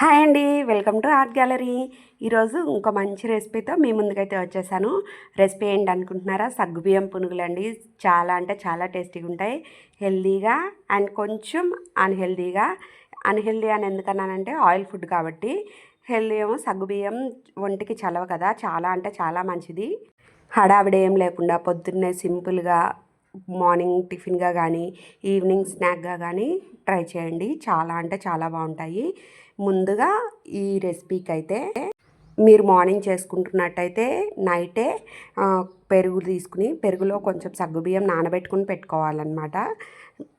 Hi అండి, welcome to art gallery. ఈరోజు ఇంకో మంచి రెసిపీతో మీ ముందుకైతే వచ్చేసాను. రెసిపీ ఏంటి అనుకుంటున్నారా? సగ్గుబియ్యం పునుగులు అండి. చాలా అంటే చాలా టేస్టీగా ఉంటాయి, హెల్దీగా అండ్ కొంచెం అన్హెల్దీగా. అన్హెల్దీ అని ఎందుకన్నానంటే ఆయిల్ ఫుడ్ కాబట్టి. హెల్దీ ఏమో సగ్గుబియ్యం ఒంటికి చలవ కదా, చాలా అంటే చాలా మంచిది. హడావిడి ఏం లేకుండా పొద్దున్నే సింపుల్గా మార్నింగ్ టిఫిన్గా కానీ ఈవినింగ్ స్నాక్గా కానీ ట్రై చేయండి. చాలా అంటే చాలా బాగుంటాయి. ముందుగా ఈ రెసిపీకి అయితే మీరు మార్నింగ్ చేసుకుంటున్నట్టయితే నైటే పెరుగు తీసుకుని పెరుగులో కొంచెం సగ్గుబియ్యం నానబెట్టుకుని పెట్టుకోవాలన్నమాట.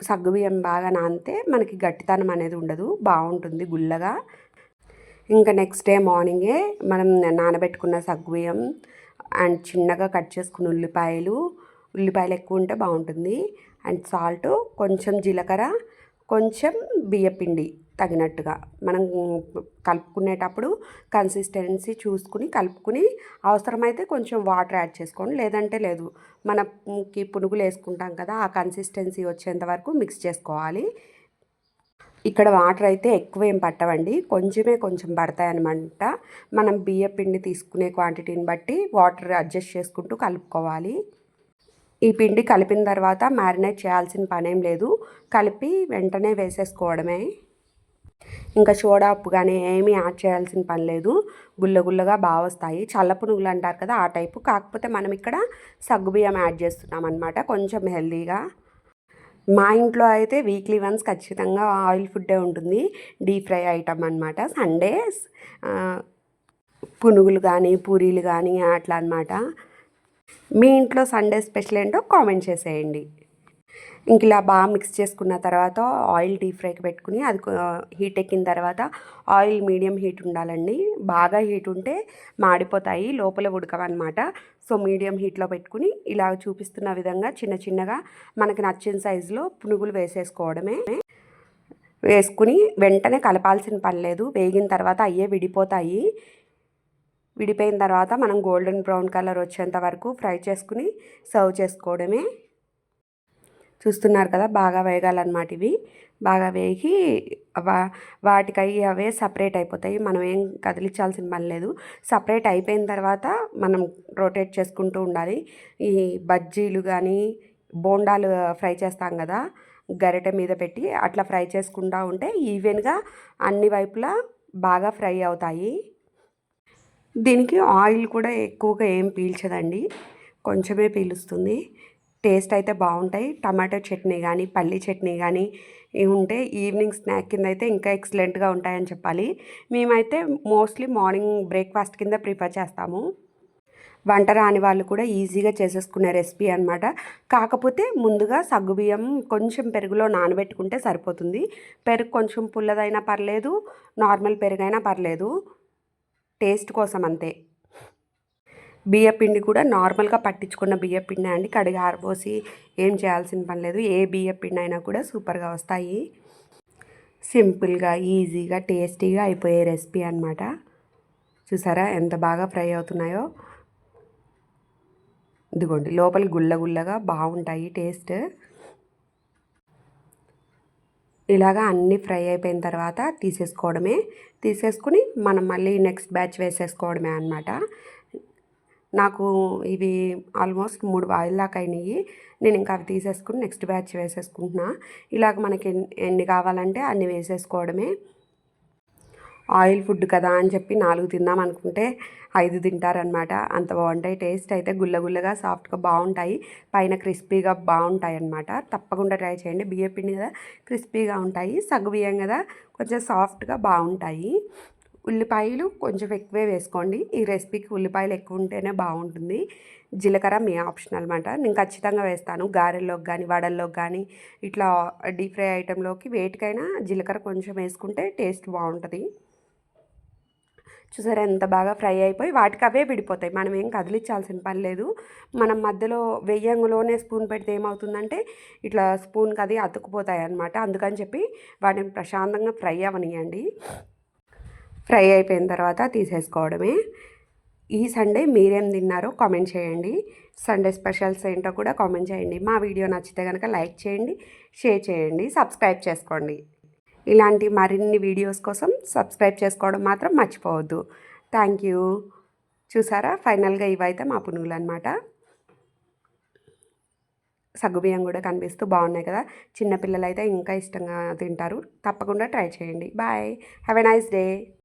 సగ్గుబియ్యం బాగా నానితే మనకి గట్టితనం అనేది ఉండదు, బాగుంటుంది గుల్లగా. ఇంకా నెక్స్ట్ డే మార్నింగే మనం నానబెట్టుకున్న సగ్గుబియ్యం అండ్ చిన్నగా కట్ చేసుకున్న ఉల్లిపాయలు ఎక్కువ ఉంటే బాగుంటుంది. అండ్ సాల్ట్, కొంచెం జీలకర్ర, కొంచెం బియ్యపిండి తగినట్టుగా మనం కలుపుకునేటప్పుడు కన్సిస్టెన్సీ చూసుకుని కలుపుకుని అవసరమైతే కొంచెం వాటర్ యాడ్ చేసుకోండి, లేదంటే లేదు. మనకి పునుగులు వేసుకుంటాం కదా, ఆ కన్సిస్టెన్సీ వచ్చేంత వరకు మిక్స్ చేసుకోవాలి. ఇక్కడ వాటర్ అయితే ఎక్కువ ఏం పట్టవండి, కొంచెం పడతాయన్నమాట. మనం బియ్యపిండి తీసుకునే క్వాంటిటీని బట్టి వాటర్ అడ్జస్ట్ చేసుకుంటూ కలుపుకోవాలి. ఈ పిండి కలిపిన తర్వాత మ్యారినేట్ చేయాల్సిన పనేం లేదు, కలిపి వెంటనే వేసేసుకోవడమే. ఇంకా సోడా ఉప్పు కానీ ఏమీ యాడ్ చేయాల్సిన పని లేదు. గుల్లగా బాగా వస్తాయి. చల్ల పునుగులు అంటారు కదా, ఆ టైపు. కాకపోతే మనం ఇక్కడ సగ్గుబియ్యం యాడ్ చేస్తున్నాం అనమాట, కొంచెం హెల్దీగా. మా ఇంట్లో అయితే వీక్లీ వన్స్ ఖచ్చితంగా ఆయిల్ ఫుడ్డే ఉంటుంది, డీప్ ఫ్రై ఐటమ్ అనమాట. సండేస్ పునుగులు కానీ పూరీలు కానీ అట్లా అనమాట. మీ ఇంట్లో సండే స్పెషల్ ఏంటో కామెంట్ చేసేయండి. ఇంక ఇలా బాగా మిక్స్ చేసుకున్న తర్వాత ఆయిల్ డీప్ ఫ్రైకి పెట్టుకుని అది హీట్ ఎక్కిన తర్వాత ఆయిల్ మీడియం హీట్ ఉండాలండి. బాగా హీట్ ఉంటే మాడిపోతాయి, లోపల ఉడకవన్నమాట. సో మీడియం హీట్లో పెట్టుకుని ఇలా చూపిస్తున్న విధంగా చిన్నగా మనకి నచ్చిన సైజులో పునుగులు వేసేసుకోవడమే. వేసుకుని వెంటనే కలపాల్సిన పని లేదు, వేగిన తర్వాత అయ్యే విడిపోతాయి. విడిపోయిన తర్వాత మనం గోల్డెన్ బ్రౌన్ కలర్ వచ్చేంత వరకు ఫ్రై చేసుకుని సర్వ్ చేసుకోవడమే. చూస్తున్నారు కదా, బాగా వేగాలన్నమాట. ఇవి బాగా వేగి వాటికై అవే సపరేట్ అయిపోతాయి, మనం ఏం కదిలించాల్సిన పని లేదు. సపరేట్ అయిపోయిన తర్వాత మనం రొటేట్ చేసుకుంటూ ఉండాలి. ఈ బజ్జీలు కానీ బోండాలు ఫ్రై చేస్తాం కదా, గరిటె మీద పెట్టి అట్లా ఫ్రై చేసుకుంటూ ఉంటే ఈవెన్గా అన్ని వైపులా బాగా ఫ్రై అవుతాయి. దీనికి ఆయిల్ కూడా ఎక్కువగా ఏం పీల్చదండి, కొంచెమే పీలుస్తుంది. టేస్ట్ అయితే బాగుంటాయి. టమాటో చట్నీ కానీ పల్లీ చట్నీ కానీ ఉంటే ఈవినింగ్ స్నాక్ కింద అయితే ఇంకా ఎక్సలెంట్గా ఉంటాయని చెప్పాలి. మేమైతే మోస్ట్లీ మార్నింగ్ బ్రేక్ఫాస్ట్ కింద ప్రిఫర్ చేస్తాము. వంట రాని వాళ్ళు కూడా ఈజీగా చేసేసుకునే రెసిపీ అనమాట. కాకపోతే ముందుగా సగ్గుబియ్యం కొంచెం పెరుగులో నానబెట్టుకుంటే సరిపోతుంది. పెరుగు కొంచెం పుల్లదైనా పర్లేదు, నార్మల్ పెరుగైనా పర్లేదు, టేస్ట్ కోసం అంతే. బియ్యపిండి కూడా నార్మల్గా పట్టించుకున్న బియ్యపిండి అండి, కడిగి ఆరబోసి ఏం చేయాల్సిన పని లేదు. ఏ బియ్యపిండి అయినా కూడా సూపర్గా వస్తాయి. సింపుల్గా ఈజీగా టేస్టీగా అయిపోయే రెసిపీ అనమాట. చూసారా ఎంత బాగా ఫ్రై అవుతున్నాయో. ఇదిగోండి, లోపల గుల్లగా బాగుంటాయి టేస్ట్. ఇలాగా అన్నీ ఫ్రై అయిపోయిన తర్వాత తీసేసుకుని మనం మళ్ళీ నెక్స్ట్ బ్యాచ్ వేసేసుకోవడమే అనమాట. నాకు ఇవి ఆల్మోస్ట్ 3 వాయిల్ దాకా అయినాయి. నేను ఇంకా అవి తీసేసుకుని నెక్స్ట్ బ్యాచ్ వేసేసుకుంటున్నా. ఇలాగ మనకి ఎన్ని కావాలంటే అన్ని వేసేసుకోవడమే. ఆయిల్ ఫుడ్ కదా అని చెప్పి 4 తిందాం అనుకుంటే 5 తింటారనమాట, అంత బాగుంటాయి. టేస్ట్ అయితే గుల్లగా సాఫ్ట్గా బాగుంటాయి, పైన క్రిస్పీగా బాగుంటాయి అన్నమాట. తప్పకుండా ట్రై చేయండి. బియ్యపిండి కదా, క్రిస్పీగా ఉంటాయి. సగ్గుబియ్యం కదా, కొంచెం సాఫ్ట్గా బాగుంటాయి. ఉల్లిపాయలు కొంచెం ఎక్కువే వేసుకోండి, ఈ రెసిపీకి ఉల్లిపాయలు ఎక్కువ ఉంటేనే బాగుంటుంది. జీలకర్ర మీ ఆప్షనల్ అనమాట, నేను ఖచ్చితంగా వేస్తాను. గారెల్లోకి కానీ వడల్లోకి కానీ ఇట్లా డీప్ ఫ్రై ఐటెంలోకి వేటికైనా జీలకర్ర కొంచెం వేసుకుంటే టేస్ట్ బాగుంటుంది. చూసారా ఎంత బాగా ఫ్రై అయిపోయి వాటికి అవే విడిపోతాయి, మనం ఏం కదిలించాల్సిన పని లేదు. మనం మధ్యలో వెయ్యంలోనే స్పూన్ పెడితే ఏమవుతుందంటే ఇట్లా స్పూన్కి అది అతుక్కుపోతాయి అన్నమాట. అందుకని చెప్పి వాటిని ప్రశాంతంగా ఫ్రై అవనియండి. ఫ్రై అయిపోయిన తర్వాత తీసేసుకోవడమే. ఈ సండే మీరేం తిన్నారో కామెంట్ చేయండి. సండే స్పెషల్స్ ఏంటో కూడా కామెంట్ చేయండి. మా వీడియో నచ్చితే కనుక లైక్ చేయండి, షేర్ చేయండి, సబ్స్క్రైబ్ చేసుకోండి. ఇలాంటి మరిన్ని వీడియోస్ కోసం సబ్స్క్రైబ్ చేసుకోవడం మాత్రం మర్చిపోవద్దు. Thank you. చూసారా ఫైనల్గా ఇవైతే మా పునుగులు అనమాట. సగ్గుబియ్యం కూడా కనిపిస్తూ బాగున్నాయి కదా. చిన్నపిల్లలు అయితే ఇంకా ఇష్టంగా తింటారు. తప్పకుండా ట్రై చేయండి. Bye. Have a nice day.